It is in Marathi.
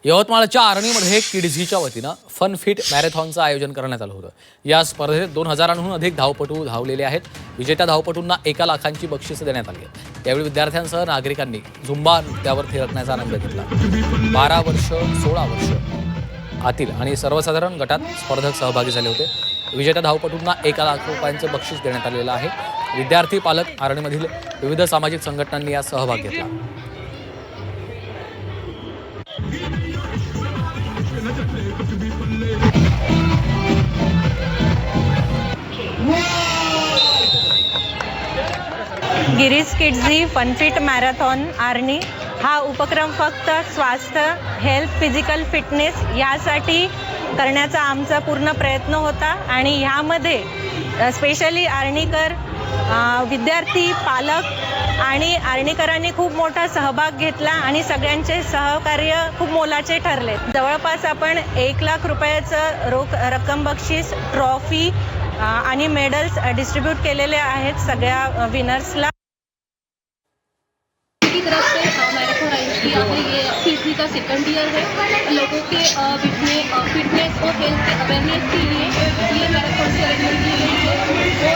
यवतमाळच्या आर्णीमध्ये किड्झीच्या वतीनं फन फिट मॅरेथॉनचं आयोजन करण्यात आलं होतं। या स्पर्धेत 2000हून अधिक धावपटू धावलेले आहेत। विजेत्या धावपटूंना 1 लाखांची बक्षिसं देण्यात आली आहेत। यावेळी विद्यार्थ्यांसह नागरिकांनी झुंबा नृत्यावर थिरकण्याचा आनंद घेतला। 12 वर्ष 16 वर्ष आतील आणि सर्वसाधारण गटात स्पर्धक सहभागी झाले होते। विजेत्या धावपटूंना 1 लाख रुपयांचं बक्षीस देण्यात आलेलं आहे। विद्यार्थी पालक आर्णीमधील विविध सामाजिक संघटनांनी यात सहभाग घेतला। गिरीश किड्झी फनफिट मॅरेथॉन आर्णी हा उपक्रम फक्त स्वास्थ्य हेल्थ फिजिकल फिटनेस यासाठी करण्याचा आमचा पूर्ण प्रयत्न होता आणि ह्यामध्ये स्पेशली आर्णीकर विद्यार्थी पालक आणि आर्णीकरांनी खूप मोठा सहभाग घेतला आणि सगळ्यांचे सहकार्य खूप मोलाचे ठरले। जवळपास आपण 1 लाख रुपयाचं रोख रक्कम बक्षीस ट्रॉफी आणि मेडल्स डिस्ट्रीब्यूट केलेले आहेत सगळ्या विनर्सला। की तरफ से मैराथन अरेंज किया है। ये तीसरी का सेकंड ईयर है। लोगों के फिटनेस और हेल्थ के अवेयरनेस के लिए ये मैराथन की अरेंजमेंट की गई है।